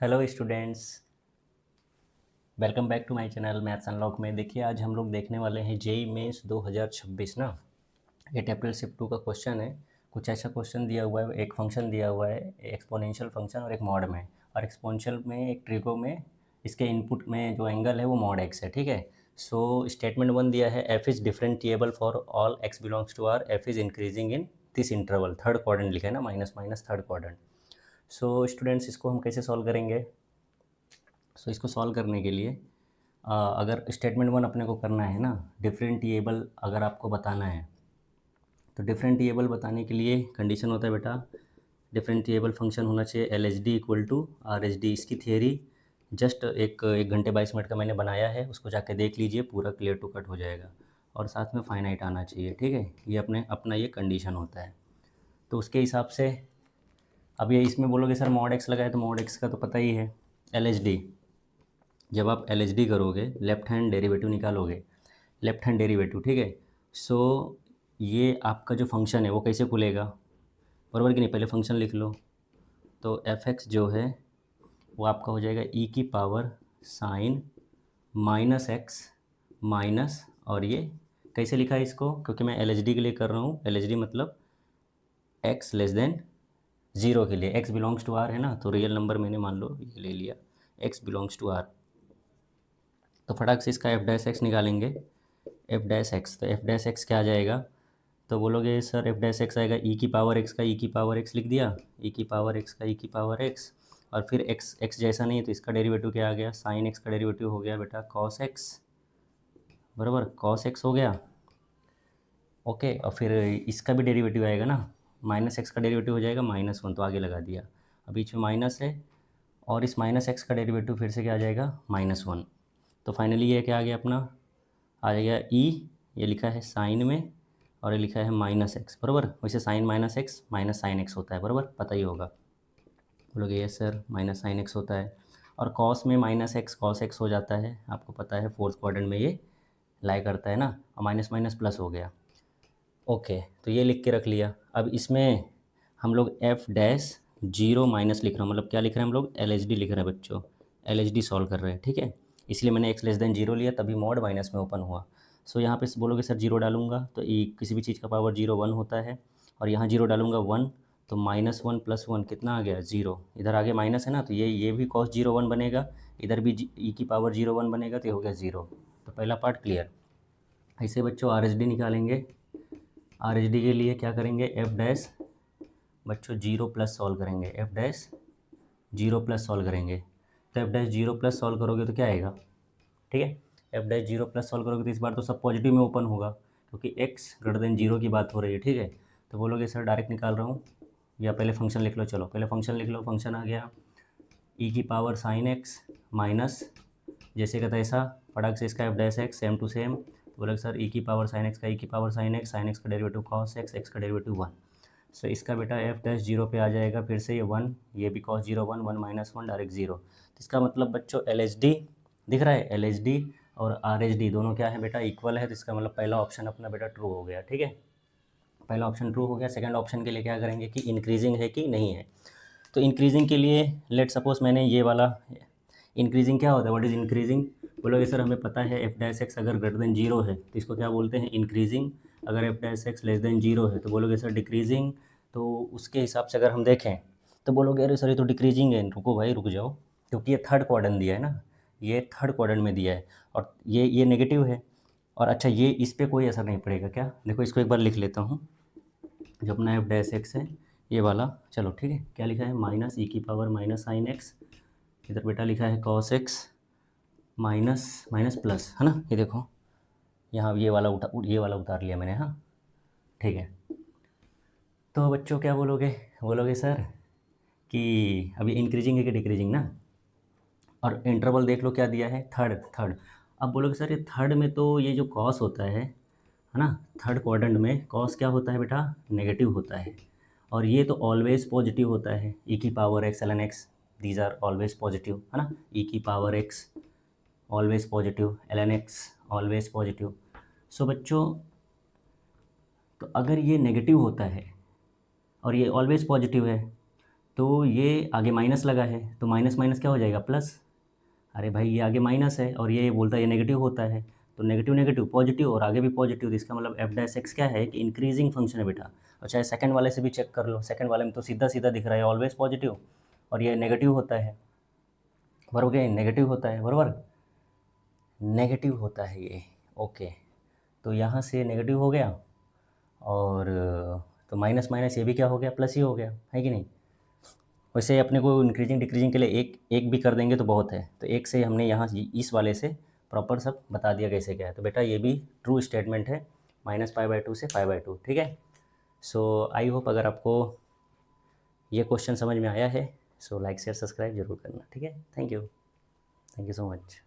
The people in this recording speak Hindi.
Hello students, welcome back to my channel maths unlock में। देखिए आज हम लोग देखने वाले हैं जेई मेंस 2026 ना। ये अप्रैल शिफ्ट 2 का क्वेश्चन है। कुछ ऐसा क्वेश्चन दिया हुआ है, एक फंक्शन दिया हुआ है, एक्सपोनेंशियल फंक्शन और एक मॉड में। और एक्सपोनेंशियल में एक ट्रिगो में इसके इनपुट में जो एंगल है वो मॉड एक्स है, ठीक है। सो स्टेटमेंट 1 दिया है, F is differentiable for all X belongs to R, F is increasing in this interval. Third quadrant लिखा है ना, minus minus third quadrant. So students इसको हम कैसे सॉल्व करेंगे? सो इसको सॉल्व करने के लिए अगर स्टेटमेंट 1 अपने को करना है ना, डिफरेंटिएबल अगर आपको बताना है तो डिफरेंटिएबल बताने के लिए कंडीशन होता है बेटा, डिफरेंटिएबल फंक्शन होना चाहिए L H D equal to R H D. इसकी थियरी जस्ट एक घंटे 22 मिनट का मैंने बनाया है, उसको जाके देख लीजिए, पूरा क्लियर टू कट हो जाएगा। और साथ में फाइनाइट आना चाहिए, ठीक है। ये अपने अपना ये कंडीशन होता है। तो उसके हिसाब से अब ये इसमें बोलोगे सर मॉड एक्स लगाए, तो मॉड एक्स का तो पता ही है, एल एच डी। जब आप एल एच डी करोगे, लेफ्ट हैंड डेरिवेटिव निकालोगे, लेफ्ट हैंड डेरिवेटिव, ठीक है। सो ये आपका जो फंक्शन है वो कैसे खुलेगा, बराबर कि नहीं? पहले फंक्शन लिख लो। तो एफ एक्स जो है वो आपका हो जाएगा ई की power sine minus x minus, और ये कैसे लिखा है इसको, क्योंकि मैं एल एच डी के लिए कर रहा हूँ। एल एच डी मतलब एक्स लेस देन ज़ीरो के लिए, एक्स बिलोंग्स टू आर है ना, तो रियल नंबर मैंने मान लो ये ले लिया, एक्स बिलोंग्स टू आर। तो फटाक से इसका एफ डैश एक्स निकालेंगे, एफ डैश एक्स। तो एफ डैश एक्स क्या आ जाएगा? तो बोलोगे सर एफ डैश एक्स आएगा ई की पावर एक्स का ई की पावर एक्स लिख दिया, ई की पावर एक्स का ई की पावर एक्स। और फिर एक्स एक्स जैसा नहीं है तो इसका डेरिवेटिव क्या आ गया, साइन एक्स का डेरिवेटिव हो गया बेटा कॉस एक्स, बराबर कॉस एक्स हो गया। ओके, और फिर इसका भी डेरिवेटिव आएगा ना, माइनस एक्स का डेरिवेटिव हो जाएगा माइनस वन, तो आगे लगा दिया। अब बीच में माइनस है, और इस माइनस एक्स का डेरिवेटिव फिर से क्या आ जाएगा, माइनस वन। तो फाइनली ये क्या आ गया अपना, आ जाएगा ई, ये लिखा है साइन में, और ये लिखा है माइनस एक्स, बराबर। वैसे sine minus x minus sine x होता है, बराबर, पता ही होगा। बोलोगे ये सर माइनस साइन एक्स होता है, और कॉस में माइनस एक्स कॉस एक्स हो जाता है, आपको पता है फोर्थ क्वाड्रेंट में ये लाई करता है ना, और माइनस माइनस प्लस हो गया। ओके, तो ये लिख के रख लिया। अब इसमें हम लोग एफ डैश जीरो माइनस लिख रहे हैं, मतलब क्या लिख रहे हैं हम लोग, एल एच डी लिख रहे हैं बच्चों, एल एच डी सॉल्व कर रहे हैं, ठीक है। इसलिए मैंने एक्स लेस देन जीरो लिया, तभी मॉड माइनस में ओपन हुआ। सो यहाँ पे बोलोगे सर जीरो डालूंगा तो ई किसी भी चीज़ का पावर जीरो वन होता है, और यहाँ जीरो डालूंगा वन, तो माइनस वन प्लस वन कितना आ गया, ज़ीरो। इधर आगे माइनस है ना, तो ये भी कॉस जीरो वन बनेगा, इधर भी ई की पावर जीरो वन बनेगा, तो ये हो गया ज़ीरो। तो पहला पार्ट क्लियर। ऐसे बच्चों आर एच डी निकालेंगे। आर एच डी के लिए क्या करेंगे, एफ डैश बच्चों जीरो प्लस सॉल्व करेंगे, F dash zero plus solve करेंगे। तो F dash zero plus solve करोगे तो क्या आएगा, ठीक है। F dash zero plus solve करोगे तो इस बार तो सब पॉजिटिव में ओपन होगा, क्योंकि एक्स ग्रेटर देन जीरो की बात हो रही है, ठीक है। तो बोलोगे सर डायरेक्ट निकाल रहा हूँ, या पहले फंक्शन लिख लो। चलो पहले फंक्शन लिख लो। फंक्शन आ गया ई की पावर साइन एक्स माइनस, जैसे का तैसा, फटाक से इसका f dash x same to same. तो बोला सर ई की पावर साइन एक्स का ई की पावर साइन एक्स का डेरिवेटिव कॉस एक्स, एक्स का डेरिवेटिव वन। सो इसका बेटा एफ डैश जीरो पे आ जाएगा, फिर से ये वन, ये भी cos zero one, one minus one direct zero. तो इसका मतलब बच्चों एल एच डी दिख रहा है, एल एच डी और आर एच डी दोनों क्या है बेटा, इक्वल है। तो इसका मतलब पहला ऑप्शन अपना बेटा ट्रू हो गया, ठीक है। पहला ऑप्शन ट्रू हो गया। सेकंड ऑप्शन के लिए क्या करेंगे कि इंक्रीजिंग है कि नहीं है। तो इंक्रीजिंग के लिए लेट सपोज मैंने ये वाला, इंक्रीजिंग क्या होता है, व्हाट इज़ इंक्रीजिंग? बोलोगे सर हमें पता है एफ डैश एक्स अगर ग्रेटर देन जीरो है तो इसको क्या बोलते हैं, इंक्रीजिंग। अगर F dash x less than zero है तो बोलोगे सर डिक्रीजिंग। तो उसके हिसाब से अगर हम देखें तो बोलोगे अरे सर ये तो डिक्रीजिंग है, रुको भाई रुक जाओ, क्योंकि ये थर्ड क्वाड्रेंट दिया है ना, ये थर्ड क्वाड्रेंट में दिया है, और ये नेगेटिव है। और अच्छा ये इस पर कोई असर नहीं पड़ेगा क्या, देखो इसको एक बार लिख लेता हूँ। जो अपना एफ डैश एक्स है ये वाला, चलो ठीक है, क्या लिखा है, माइनस ई की पावर माइनस साइन एक्स, इधर बेटा लिखा है cos x minus minus plus, है ना, ये देखो यहाँ ये वाला उतार लिया मैंने, हाँ ठीक है। तो बच्चों क्या बोलोगे, बोलोगे सर कि अभी इंक्रीजिंग है कि डिक्रीजिंग ना, और इंटरवल देख लो क्या दिया है, थर्ड थर्ड। अब बोलोगे सर ये थर्ड में तो ये जो कॉस होता है ना, थर्ड क्वाड्रेंट में कॉस क्या होता है बेटा, नेगेटिव होता है, और ये तो ऑलवेज पॉजिटिव होता है, ई की power X L N X, these are always positive, है ना, ई की power X always positive, L N X always positive. So बच्चों तो अगर ये नेगेटिव होता है और ये ऑलवेज पॉजिटिव है, तो ये आगे माइनस लगा है, तो माइनस माइनस क्या हो जाएगा, प्लस। अरे भाई ये आगे माइनस है और ये बोलता है ये नेगेटिव होता है, तो नेगेटिव नेगेटिव पॉजिटिव और आगे भी पॉजिटिव, तो इसका मतलब एफ डैश एक्स क्या है कि इंक्रीजिंग फंक्शन है बेटा। और चाहे सेकंड वाले से भी चेक कर लो, सेकंड वाले में तो सीधा सीधा दिख रहा है ऑलवेज पॉजिटिव, और ये नेगेटिव होता है, बराबर क्या नेगेटिव होता है, बराबर नेगेटिव होता है ये। ओके, तो यहाँ से नेगेटिव हो गया, और तो माइनस माइनस ये भी क्या हो गया, प्लस ही हो गया, है कि नहीं। वैसे अपने को इंक्रीजिंग डिक्रीजिंग के लिए एक एक भी कर देंगे तो बहुत है, तो एक से हमने यहाँ इस वाले से प्रॉपर सब बता दिया कैसे क्या है। तो बेटा ये भी ट्रू स्टेटमेंट है, -π/2 से π/2, ठीक है। सो आई होप अगर आपको ये क्वेश्चन समझ में आया है, सो लाइक शेयर सब्सक्राइब जरूर करना, ठीक है। Thank you so much.